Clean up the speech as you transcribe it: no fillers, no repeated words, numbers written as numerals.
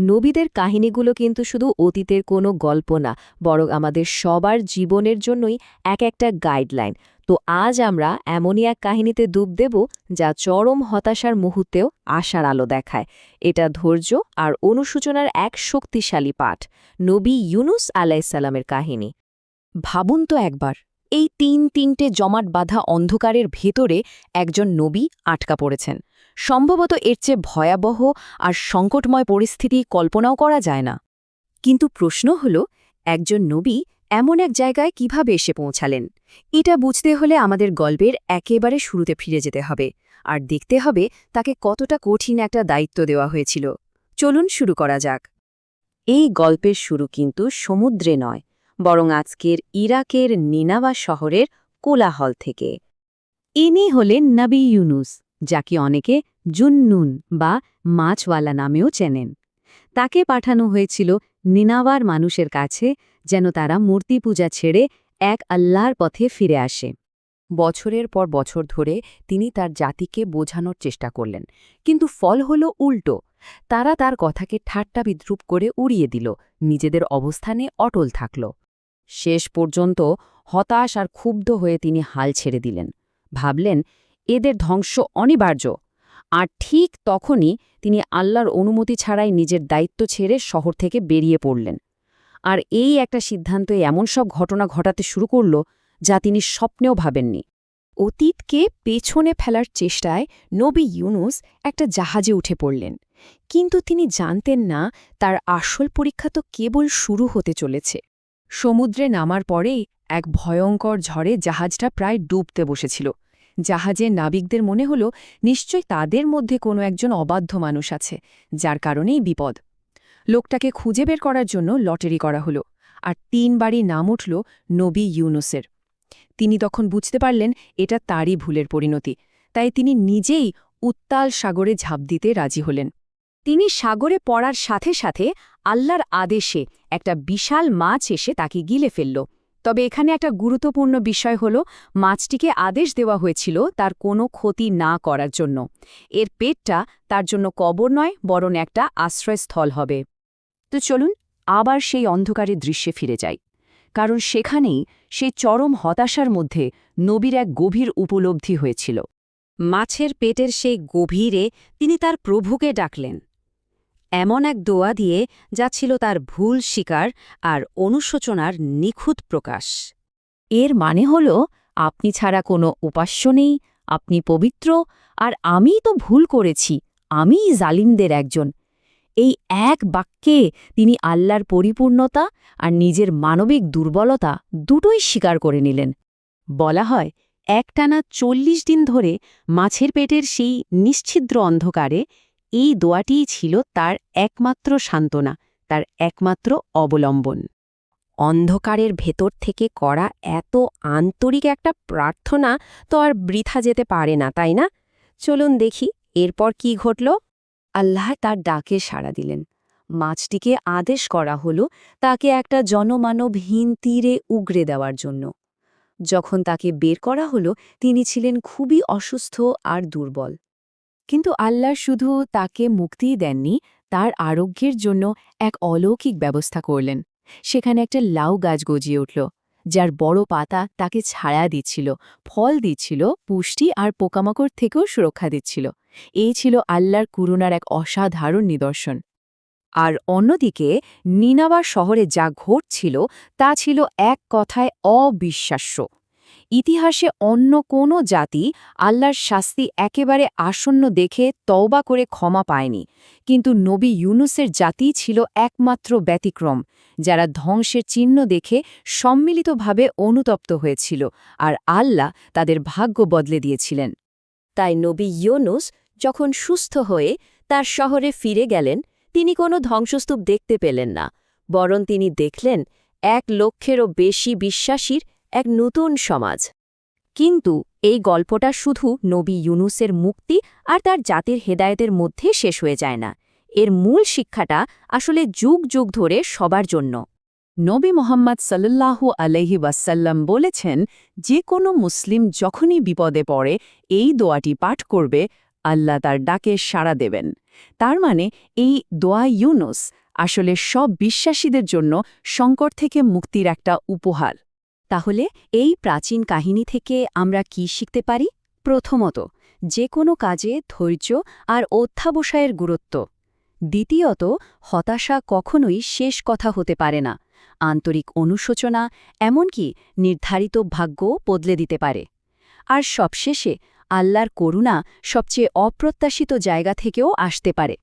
নবীদের কাহিনীগুলো কিন্তু শুধু অতীতের কোনো গল্প না, বরং আমাদের সবার জীবনের জন্যই এক একটা গাইডলাইন। তো আজ আমরা এমনই এক কাহিনীতে ডুব দেব যা চরম হতাশার মুহূর্তেও আশার আলো দেখায়। এটা ধৈর্য আর অনুশোচনার এক শক্তিশালী পাঠ, নবী ইউনুস আলাইসাল্লামের কাহিনী। ভাবুন তো একবার, এই তিনটে জমাট বাঁধা অন্ধকারের ভেতরে একজন নবী আটকা পড়েছেন। সম্ভবত এর চেয়ে ভয়াবহ আর সংকটময় পরিস্থিতি কল্পনাও করা যায় না। কিন্তু প্রশ্ন হল, একজন নবী এমন এক জায়গায় কিভাবে এসে পৌঁছালেন? এটা বুঝতে হলে আমাদের গল্পের একেবারে শুরুতে ফিরে যেতে হবে, আর দেখতে হবে তাকে কতটা কঠিন একটা দায়িত্ব দেওয়া হয়েছিল। চলুন শুরু করা যাক। এই গল্পের শুরু কিন্তু সমুদ্রে নয়, বরং আজকের ইরাকের নিনাওয়া শহরের কোলাহল থেকে। ইনি হলেন নবী ইউনুস, যাকে অনেকে জুন্নুন বা মাছওয়ালা নামেও চেনেন। তাকে পাঠানো হয়েছিল নিনাওয়ার মানুষের কাছে, যেন তারা মূর্তি পূজা ছেড়ে এক আল্লাহর পথে ফিরে আসে। বছরের পর বছর ধরে তিনি তার জাতিকে বোঝানোর চেষ্টা করলেন, কিন্তু ফল হল উল্টো। তারা তার কথাকে ঠাট্টা বিদ্রুপ করে উড়িয়ে দিল, নিজেদের অবস্থানে অটল থাকল। শেষ পর্যন্ত হতাশ আর ক্ষুব্ধ হয়ে তিনি হাল ছেড়ে দিলেন। ভাবলেন, এদের ধ্বংস অনিবার্য। আর ঠিক তখনই তিনি আল্লাহর অনুমতি ছাড়াই নিজের দায়িত্ব ছেড়ে শহর থেকে বেরিয়ে পড়লেন। আর এই একটা সিদ্ধান্ত এমন সব ঘটনা ঘটাতে শুরু করল যা তিনি স্বপ্নেও ভাবেননি। অতীতকে পেছনে ফেলার চেষ্টায় নবী ইউনুস একটা জাহাজে উঠে পড়লেন, কিন্তু তিনি জানতেন না তার আসল পরীক্ষা তো কেবল শুরু হতে চলেছে। সমুদ্রে নামার পরেই এক ভয়ঙ্কর ঝড়ে জাহাজটা প্রায় ডুবতে বসেছিল। জাহাজের নাবিকদের মনে হল নিশ্চয় তাদের মধ্যে কোনো একজন অবাধ্য মানুষ আছে, যার কারণেই বিপদ। লোকটাকে খুঁজে বের করার জন্য লটারি করা হলো, আর 3 বারই নাম উঠল নবী ইউনুসের। তিনি তখন বুঝতে পারলেন এটা তারই ভুলের পরিণতি, তাই তিনি নিজেই উত্তাল সাগরে ঝাঁপ দিতে রাজি হলেন। তিনি সাগরে পড়ার সাথে সাথে আল্লাহর আদেশে একটা বিশাল মাছ এসে তাকে গিলে ফেলল। তবে এখানে একটা গুরুত্বপূর্ণ বিষয় হল, মাছটিকে আদেশ দেওয়া হয়েছিল তার কোনো ক্ষতি না করার জন্য। এর পেটটা তার জন্য কবর নয়, বরং একটা আশ্রয়স্থল হবে। তো চলুন আবার সেই অন্ধকারের দৃশ্যে ফিরে যাই, কারণ সেখানেই সেই চরম হতাশার মধ্যে নবীর এক গভীর উপলব্ধি হয়েছিল। মাছের পেটের সেই গভীরে তিনি তার প্রভুকে ডাকলেন, এমন এক দোয়া দিয়ে যা ছিল তার ভুল স্বীকার আর অনুশোচনার নিখুঁত প্রকাশ। এর মানে হল, আপনি ছাড়া কোনো উপাস্য নেই, আপনি পবিত্র, আর আমিই তো ভুল করেছি, আমিই জালিমদের একজন। এই এক বাক্যে তিনি আল্লাহর পরিপূর্ণতা আর নিজের মানবিক দুর্বলতা দুটোই স্বীকার করে নিলেন। বলা হয়, একটানা 40 দিন ধরে মাছের পেটের সেই নিশ্ছিদ্র অন্ধকারে এই দোয়াটিই ছিল তার একমাত্র সান্ত্বনা, তার একমাত্র অবলম্বন। অন্ধকারের ভেতর থেকে করা এত আন্তরিক একটা প্রার্থনা তো আর বৃথা যেতে পারে না, তাই না? চলুন দেখি এরপর কি ঘটল। আল্লাহ তার ডাকে সাড়া দিলেন। মাছটিকে আদেশ করা হলো তাকে একটা জনমানবহীন তীরে উগরে দেওয়ার জন্য। যখন তাকে বের করা হলো, তিনি ছিলেন খুবই অসুস্থ আর দুর্বল। কিন্তু আল্লাহ শুধু তাকে মুক্তিই দেননি, তার আরোগ্যের জন্য এক অলৌকিক ব্যবস্থা করলেন। সেখানে একটা লাউ গাছ গজিয়ে উঠল, যার বড় পাতা তাকে ছায়া দিচ্ছিল, ফল দিচ্ছিল, পুষ্টি আর পোকামাকড় থেকেও সুরক্ষা দিচ্ছিল। এই ছিল আল্লাহর করুণার এক অসাধারণ নিদর্শন। আর অন্যদিকে নিনাওয়া শহরে যা ঘটছিল তা ছিল এক কথায় অবিশ্বাস্য। ইতিহাসে অন্য কোনো জাতি আল্লাহর শাস্তি একেবারে আসন্ন দেখে তওবা করে ক্ষমা পায়নি, কিন্তু নবী ইউনুসের জাতিই ছিল একমাত্র ব্যতিক্রম, যারা ধ্বংসের চিহ্ন দেখে সম্মিলিতভাবে অনুতপ্ত হয়েছিল, আর আল্লাহ তাদের ভাগ্য বদলে দিয়েছিলেন। তাই নবী ইউনুস যখন সুস্থ হয়ে তার শহরে ফিরে গেলেন, তিনি কোনো ধ্বংসস্তূপ দেখতে পেলেন না, বরং তিনি দেখলেন 1 লক্ষেরও বেশি বিশ্বাসীর এক নতুন সমাজ। কিন্তু এই গল্পটা শুধু নবী ইউনুসের মুক্তি আর তার জাতির হেদায়েতের মধ্যে শেষ হয়ে যায় না। এর মূল শিক্ষাটা আসলে যুগ যুগ ধরে সবার জন্য। নবী মুহাম্মদ সাল্লাল্লাহু আলাইহি ওয়াসাল্লাম বলেছেন, যে কোনো মুসলিম যখনই বিপদে পড়ে এই দোয়াটি পাঠ করবে, আল্লাহ তার ডাকে সাড়া দেবেন। তার মানে এই দোয়া ইউনুস আসলে সব বিশ্বাসীদের জন্য সংকট থেকে মুক্তির একটা উপহার। তাহলে এই প্রাচীন কাহিনী থেকে আমরা কি শিখতে পারি? প্রথমত, যে কোনো কাজে ধৈর্য আর অধ্যাবসায়ের গুরুত্ব। দ্বিতীয়ত, হতাশা কখনোই শেষ কথা হতে পারে না। আন্তরিক অনুশোচনা এমনকি নির্ধারিত ভাগ্যও বদলে দিতে পারে। আর সবশেষে, আল্লাহর করুণা সবচেয়ে অপ্রত্যাশিত জায়গা থেকেও আসতে পারে।